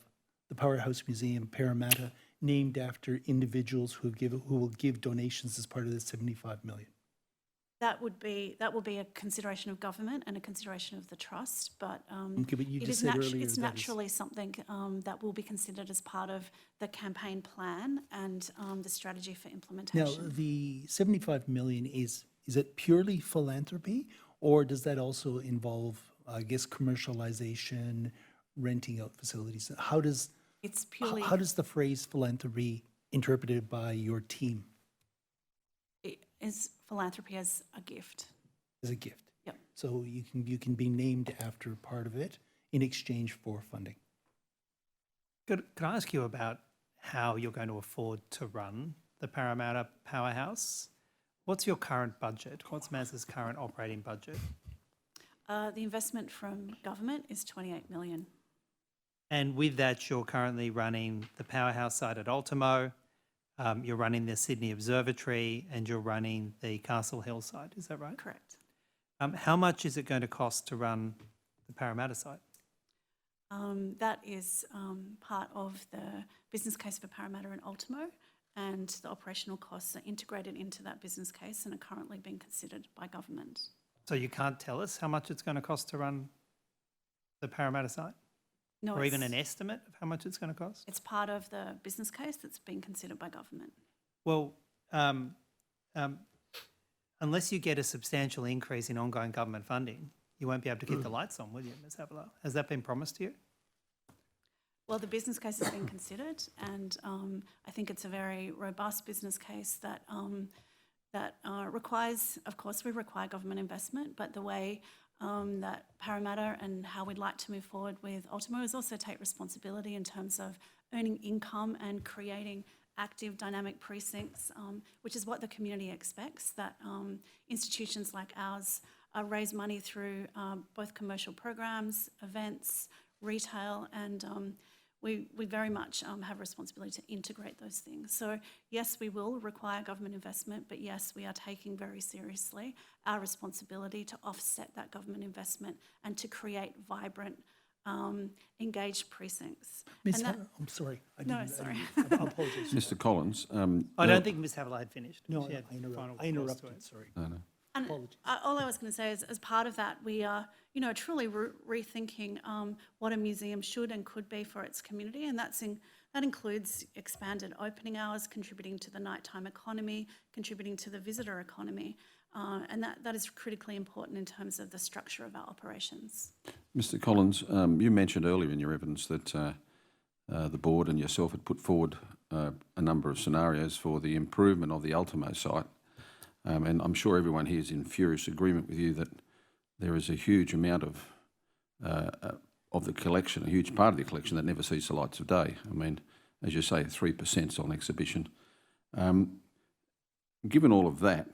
the Powerhouse Museum, Parramatta, named after individuals who will give donations as part of the $75 million. That will be a consideration of government and a consideration of the Trust, but Okay, but you just said earlier it's that naturally something that will be considered as part of the campaign plan and the strategy for implementation. Now, the $75 million, is it purely philanthropy, or does that also involve, I guess, commercialization, renting out facilities? How does the phrase philanthropy interpreted by your team? It is philanthropy as a gift. As a gift? Yep. So you can be named after part of it in exchange for funding. Could I ask you about how you're going to afford to run the Parramatta Powerhouse? What's your current budget? What's MAS's current operating budget? The investment from government is $28 million. And with that, you're currently running the Powerhouse site at Ultimo, you're running the Sydney Observatory, and you're running the Castle Hill site. Is that right? Correct. How much is it going to cost to run the Parramatta site? That is part of the business case for Parramatta and Ultimo, and the operational costs are integrated into that business case and are currently being considered by government. So you can't tell us how much it's going to cost to run the Parramatta site? No, or even an estimate of how much it's going to cost? It's part of the business case that's being considered by government. Well, unless you get a substantial increase in ongoing government funding, you won't be able to keep the lights on, will you, Ms Havilah? Has that been promised to you? Well, the business case has been considered, and I think it's a very robust business case that requires, of course, we require government investment, but the way that Parramatta and how we'd like to move forward with Ultimo is also take responsibility in terms of earning income and creating active, dynamic precincts, which is what the community expects, that institutions like ours raise money through both commercial programs, events, retail, and we very much have a responsibility to integrate those things. So yes, we will require government investment, but yes, we are taking very seriously our responsibility to offset that government investment and to create vibrant, engaged precincts. I'm sorry. Sorry. I apologize. Mr. Collins. I don't think Ms Havilah had finished. No, She had final I thoughts to interrupted. it. Sorry. And all I was going to say is, as part of that, we are, truly rethinking what a museum should and could be for its community, and that includes expanded opening hours, contributing to the nighttime economy, contributing to the visitor economy, and that is critically important in terms of the structure of our operations. Mr. Collins, you mentioned earlier in your evidence that the board and yourself had put forward a number of scenarios for the improvement of the Ultimo site. And I'm sure everyone here is in furious agreement with you that there is a huge amount of the collection, a huge part of the collection that never sees the lights of day. I mean, as you say, 3% is on exhibition. Given all of that,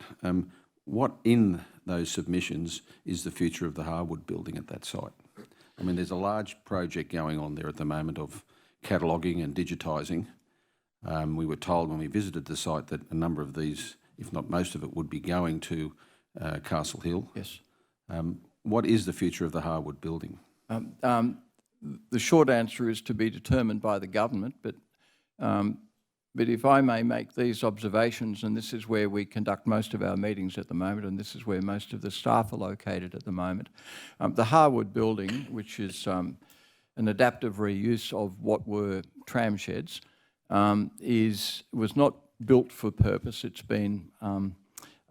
what in those submissions is the future of the Harwood building at that site? I mean, there's a large project going on there at the moment of cataloguing and digitising. We were told when we visited the site that a number of these, if not most of it, would be going to Castle Hill. Yes. What is the future of the Harwood building? The short answer is to be determined by the government, but if I may make these observations, and this is where we conduct most of our meetings at the moment, and this is where most of the staff are located at the moment. The Harwood building, which is an adaptive reuse of what were tram sheds, was not built for purpose. It's been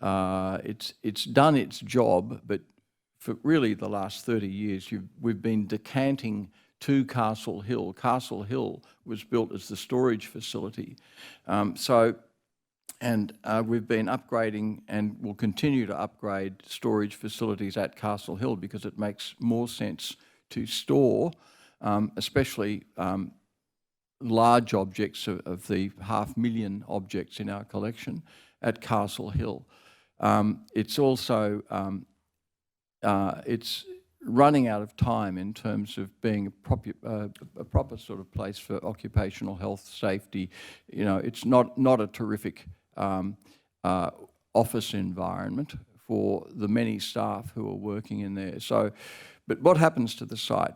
it's done its job, but for really the last 30 years, we've been decanting to Castle Hill. Castle Hill was built as the storage facility. We've been upgrading and will continue to upgrade storage facilities at Castle Hill because it makes more sense to store, especially large objects of the 500,000 objects in our collection at Castle Hill. It's also it's running out of time in terms of being a proper sort of place for occupational health, safety. It's not a terrific office environment for the many staff who are working in there. But what happens to the site?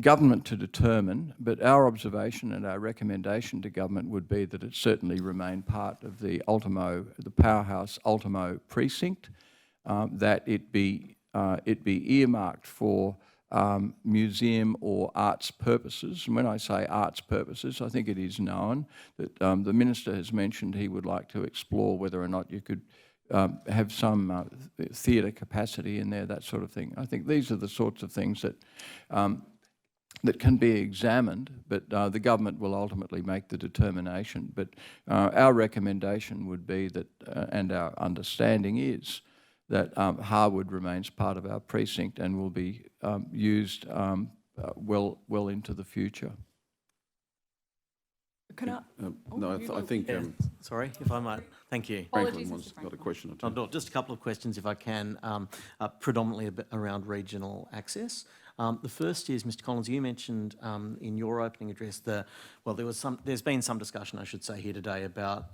Government to determine, but our observation and our recommendation to government would be that it certainly remain part of the Powerhouse Ultimo precinct, that it be earmarked for museum or arts purposes. And when I say arts purposes, I think it is known that the Minister has mentioned he would like to explore whether or not you could have some theatre capacity in there, that sort of thing. I think these are the sorts of things that can be examined, but the government will ultimately make the determination. But our recommendation would be that, and our understanding is, that Harwood remains part of our precinct and will be used well into the future. Can I? No, I think Sorry, if I might. Thank you. Franklin has got a question or two. No, just a couple of questions, if I can, predominantly around regional access. The first is, Mr. Collins, you mentioned in your opening address there's been some discussion, I should say, here today about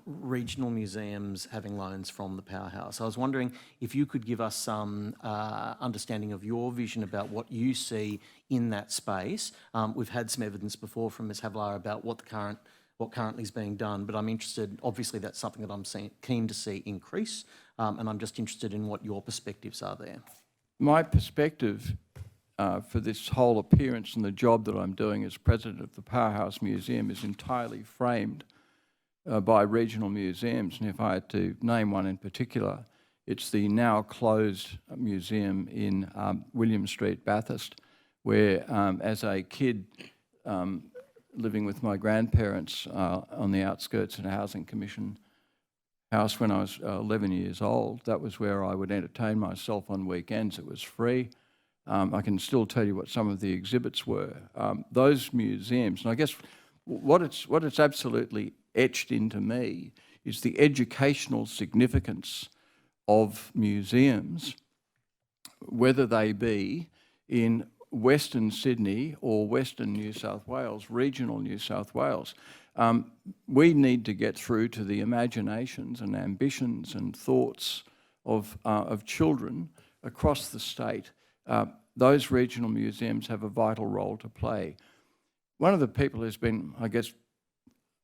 regional museums having loans from the Powerhouse. I was wondering if you could give us some understanding of your vision about what you see in that space. We've had some evidence before from Ms. Havilah about what currently is being done, but I'm interested, obviously that's something that I'm keen to see increase, and I'm just interested in what your perspectives are there. My perspective for this whole appearance and the job that I'm doing as president of the Powerhouse Museum is entirely framed by regional museums. And if I had to name one in particular, it's the now closed museum in William Street, Bathurst, where as a kid living with my grandparents on the outskirts in a housing commission house when I was 11 years old, that was where I would entertain myself on weekends. It was free. I can still tell you what some of the exhibits were. Those museums, and I guess what it's absolutely etched into me is the educational significance of museums, whether they be in Western Sydney or Western New South Wales, regional New South Wales. We need to get through to the imaginations and ambitions and thoughts of children across the state. Those regional museums have a vital role to play. One of the people who's been, I guess,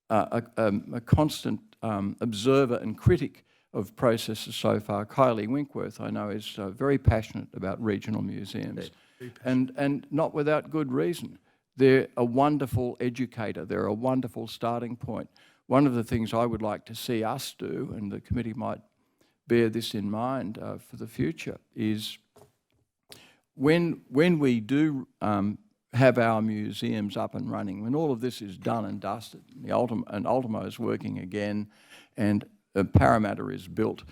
a constant observer and critic of processes so far, Kylie Winkworth, I know, is very passionate about regional museums, and not without good reason. They're a wonderful educator. They're a wonderful starting point. One of the things I would like to see us do, and the committee might bear this in mind for the future, is when we do have our museums up and running, when all of this is done and dusted, and Ultimo is working again, and Parramatta is built,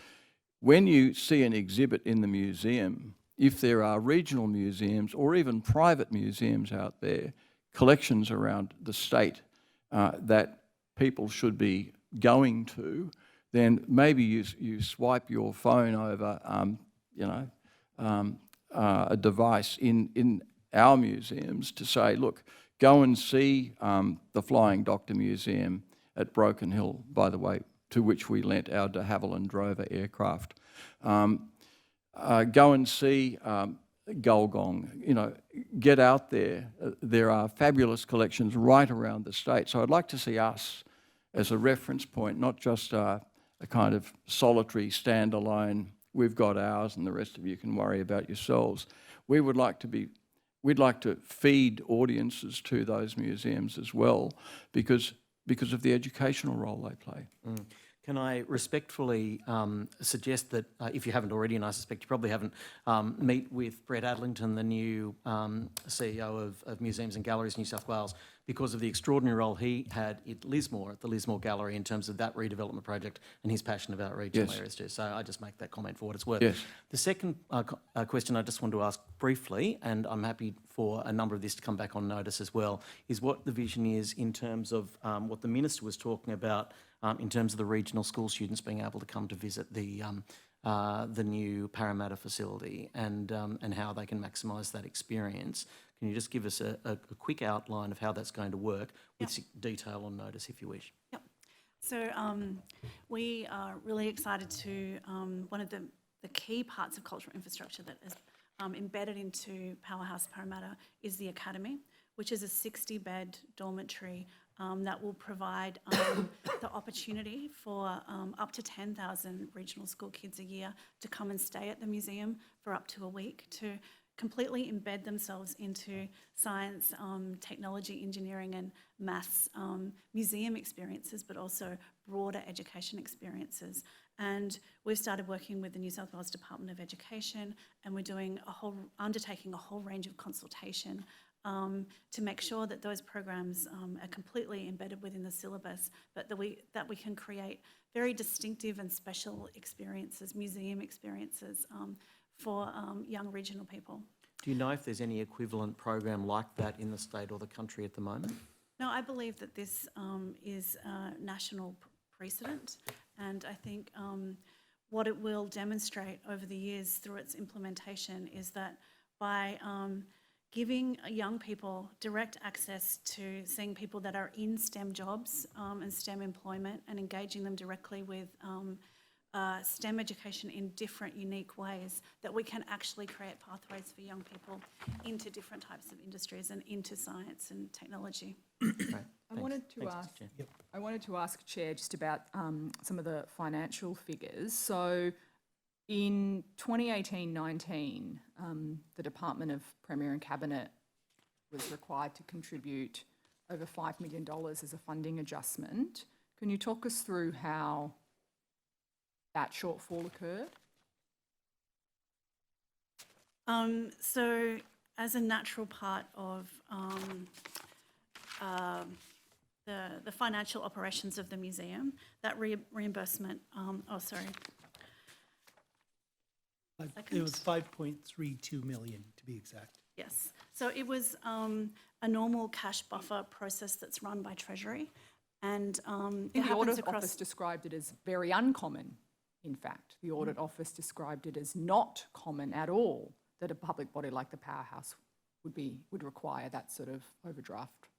when you see an exhibit in the museum, if there are regional museums or even private museums out there, collections around the state that people should be going to, then maybe you swipe your phone over, a device in our museums to say, look, go and see the Flying Doctor Museum at Broken Hill, by the way, to which we lent our de Havilland Drover aircraft. Go and see Gulgong, get out there. There are fabulous collections right around the state. So I'd like to see us as a reference point, not just a kind of solitary, standalone, we've got ours and the rest of you can worry about yourselves. We'd like to feed audiences to those museums as well because of the educational role they play. Can I respectfully suggest that if you haven't already, and I suspect you probably haven't, meet with Brett Adlington, the new CEO of Museums and Galleries New South Wales, because of the extraordinary role he had at Lismore, at the Lismore Gallery, in terms of that redevelopment project and his passion about regional areas too. So I just make that comment for what it's worth. Yes. The second question I just want to ask briefly, and I'm happy for a number of this to come back on notice as well, is what the vision is in terms of what the Minister was talking about in terms of the regional school students being able to come to visit the new Parramatta facility and how they can maximise that experience. Can you just give us a quick outline of how that's going to work with detail on notice, if you wish? Yep. So we are really excited to, one of the key parts of cultural infrastructure that is embedded into Powerhouse Parramatta is the Academy, which is a 60-bed dormitory that will provide the opportunity for up to 10,000 regional school kids a year to come and stay at the museum for up to a week to completely embed themselves into science, technology, engineering and maths museum experiences, but also broader education experiences. And we've started working with the New South Wales Department of Education, and we're undertaking a whole range of consultation to make sure that those programs are completely embedded within the syllabus, but that we can create very distinctive and special experiences, museum experiences for young regional people. Do you know if there's any equivalent program like that in the state or the country at the moment? No, I believe that this is a national precedent, and I think what it will demonstrate over the years through its implementation is that by giving young people direct access to seeing people that are in STEM jobs and STEM employment and engaging them directly with STEM education in different, unique ways, that we can actually create pathways for young people into different types of industries and into science and technology. I wanted to ask, Chair, just about some of the financial figures. So in 2018-19, the Department of Premier and Cabinet was required to contribute over $5 million as a funding adjustment. Can you talk us through how that shortfall occurred? So as a natural part of the financial operations of the museum, that reimbursement, It was 5.32 million, to be exact. Yes. So it was a normal cash buffer process that's run by Treasury. And the Audit Office described it as very uncommon. In fact, the Audit Office described it as not common at all that a public body like the Powerhouse would require that sort of overdraft.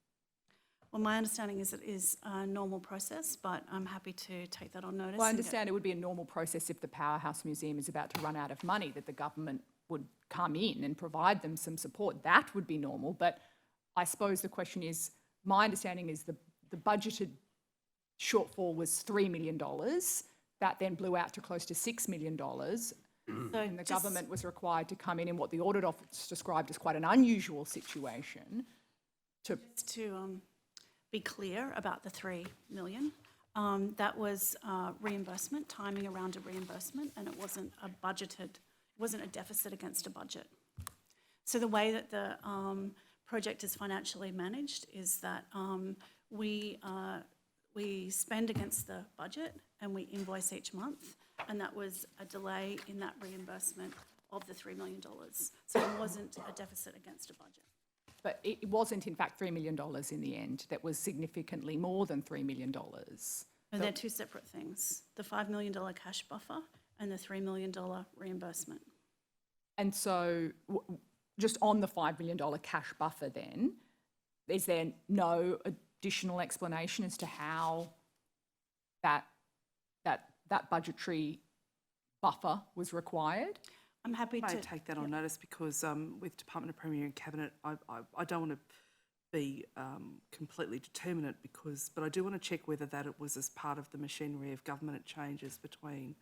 Well, my understanding is it is a normal process, but I'm happy to take that on notice. Well, I understand it would be a normal process if the Powerhouse Museum is about to run out of money, that the government would come in and provide them some support. That would be normal. But I suppose the question is, my understanding is the budgeted shortfall was $3 million. That then blew out to close to $6 million. And the government was required to come in what the Audit Office described as quite an unusual situation. To be clear about the $3 million, that was reimbursement, timing around a reimbursement, and it wasn't a deficit against a budget. So the way that the project is financially managed is that we spend against the budget and we invoice each month, and that was a delay in that reimbursement of the $3 million. So it wasn't a deficit against a budget. But it wasn't, in fact, $3 million in the end. That was significantly more than $3 million. No, they're two separate things. The $5 million cash buffer and the $3 million reimbursement. And so just on the $5 million cash buffer then, is there no additional explanation as to how that budgetary buffer was required? I'm happy I to take that on notice because with Department of Premier and Cabinet, I don't want to be completely determinate but I do want to check whether that it was as part of the machinery of government changes between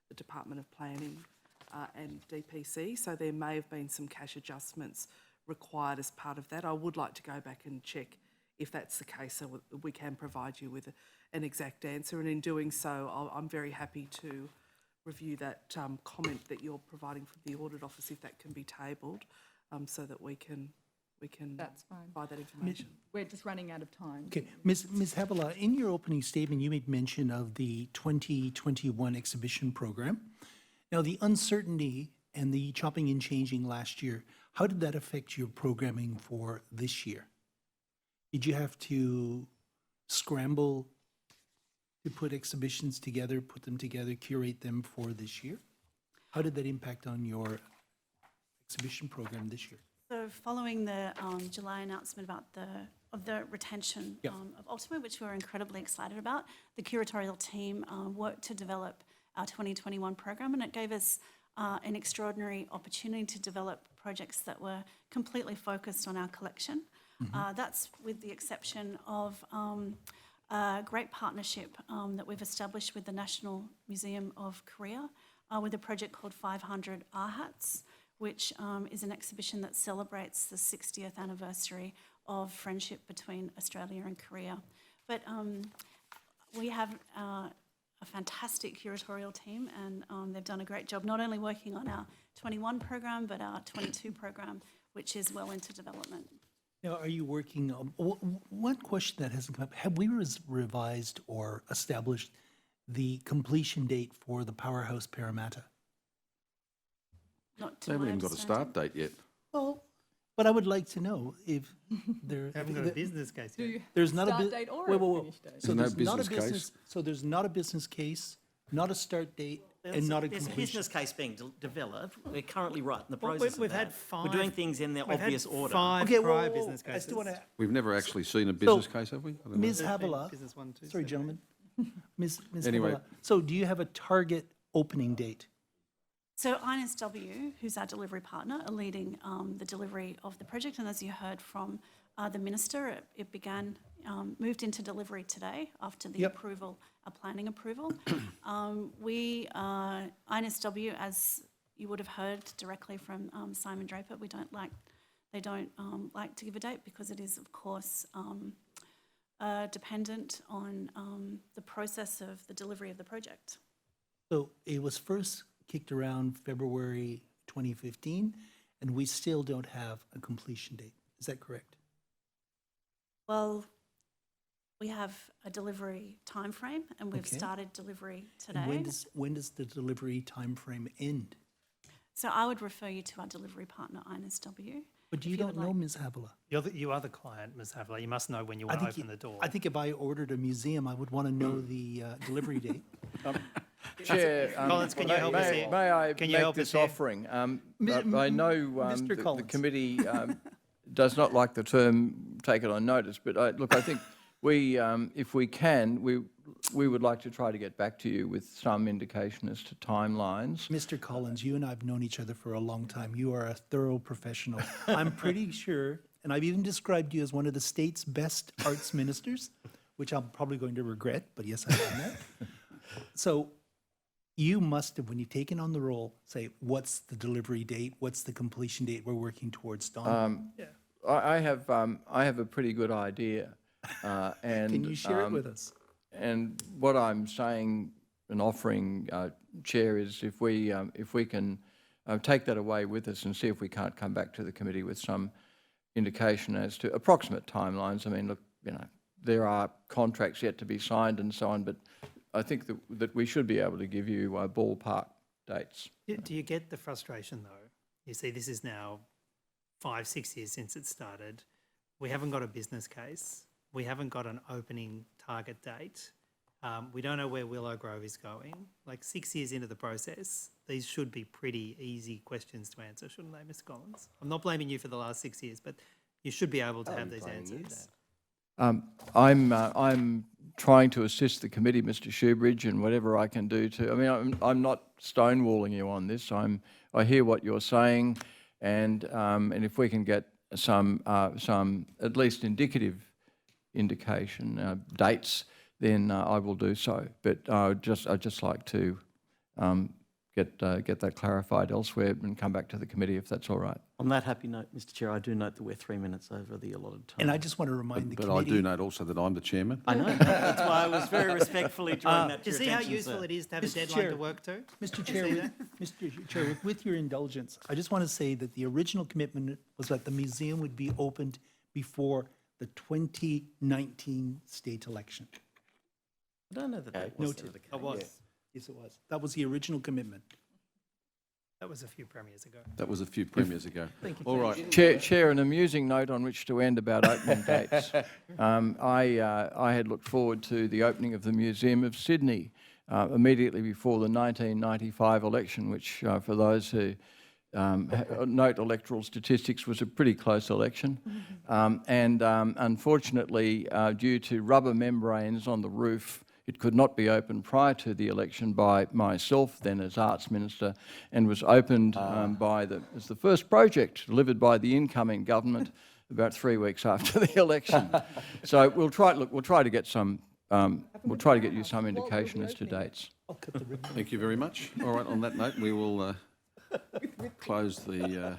the Department of Planning and DPC. So there may have been some cash adjustments required as part of that. I would like to go back and check if that's the case, so we can provide you with an exact answer. And in doing so, I'm very happy to review that comment that you're providing from the Audit Office, if that can be tabled, so that we can That's fine. provide that information. We're just running out of time. Okay, Ms. Havilah, in your opening statement, you made mention of the 2021 exhibition program. Now, the uncertainty and the chopping and changing last year, how did that affect your programming for this year? Did you have to scramble to put exhibitions together, put them together, curate them for this year? How did that impact on your exhibition program this year? So following the July announcement about the retention of Ultima, which we were incredibly excited about, the curatorial team worked to develop our 2021 program, and it gave us an extraordinary opportunity to develop projects that were completely focused on our collection. That's with the exception of a great partnership that we've established with the National Museum of Korea with a project called 500 Ahats, which is an exhibition that celebrates the 60th anniversary of friendship between Australia and Korea. But we have a fantastic curatorial team, and they've done a great job not only working on our 21 program, but our 22 program, which is well into development. Now, are you working on, one question that hasn't come up, have we revised or established the completion date for the Powerhouse Parramatta? Not to They haven't my even got a understanding. start date yet. Well, but I would like to know if there... Haven't got a business case yet. There's not Start a... date or wait, a wait, wait. finish date? So There's no there's not a business case? business... So there's not a business case, not a start date, and not a There's a completion. business case being developed. We're currently right in the process We've of had that. five. We're doing things in their We've had obvious order. 5 Okay, prior whoa, business I cases. still want to... We've never actually seen a business case, have we? I don't know. Ms. There's been Havilah, business 1, 2, sorry, 7. gentlemen. Ms. Anyway. Havilah, so do you have a target opening date? So NSW, who's our delivery partner, are leading the delivery of the project, and as you heard from the Minister, it began, moved into delivery today after the approval, planning approval. NSW, as you would have heard directly from Simon Draper, they don't like to give a date because it is, of course, dependent on the process of the delivery of the project. So it was first kicked around February 2015, and we still don't have a completion date. Is that correct? Well, we have a delivery timeframe, and we've Okay. started delivery today. And when does the delivery timeframe end? So I would refer you to our delivery partner, NSW. But if you would don't know, like- Ms. Havilah. You are the client, Ms. Havilah. You must know when you want to open the door. I think if I ordered a museum, I would want to know the delivery date. Chair, Collins, can you help us here? May I Can you make help this us here? offering? I know Mr. the Collins. committee does not like the term "take it on notice," but I think we, if we can, we would like to try to get back to you with some indication as to timelines. Mr. Collins, you and I have known each other for a long time. You are a thorough professional. I'm pretty sure, and I've even described you as one of the state's best arts ministers, which I'm probably going to regret, but yes, I've done that. So you must have, when you've taken on the role, say, what's the delivery date? What's the completion date we're working towards, Don? I have a pretty good idea. And Can you share it with us? And what I'm saying and offering, Chair, is if we can take that away with us and see if we can't come back to the committee with some indication as to approximate timelines. I mean, look, there are contracts yet to be signed and so on, but I think that we should be able to give you ballpark dates. Do you get the frustration though? You see, this is now 5-6 years since it started. We haven't got a business case. We haven't got an opening target date. We don't know where Willow Grove is going. Like 6 years into the process, these should be pretty easy questions to answer, shouldn't they, Mr. Collins? I'm not blaming you for the last 6 years, but you should be able to have these answers. I'm trying to assist the committee, Mr. Shoebridge, and whatever I can do to. I mean, I'm not stonewalling you on this. I hear what you're saying, and if we can get some at least indicative indication dates, then I will do so. But I'd just like to get that clarified elsewhere and come back to the committee if that's all right. On that happy note, Mr. Chair, I do note that we're 3 minutes over the allotted time. And I just want to remind the But committee. I do note also that I'm the chairman. I know. That's why I was very respectfully drawing that to Do you your see how attention, useful sir. it is to have a Mr. deadline Chair. to work to? Mr. Chair, Mr. Chair, with your indulgence, I just want to say that the original commitment was that the museum would be opened before the 2019 state election. I don't know that that was Noted. the case. It was. Yes, it was. That was the original commitment. That was a few premiers ago. That was a few premiers ago. All right. Chair, an amusing note on which to end about opening dates. I had looked forward to the opening of the Museum of Sydney immediately before the 1995 election, which for those who note electoral statistics was a pretty close election. Unfortunately, due to rubber membranes on the roof, it could not be opened prior to the election by myself, then as Arts Minister, and was opened as the first project delivered by the incoming government about 3 weeks after the election. So we'll try to get some. We'll try to get you some indication as to dates. Thank you very much. All right, on that note, we will close the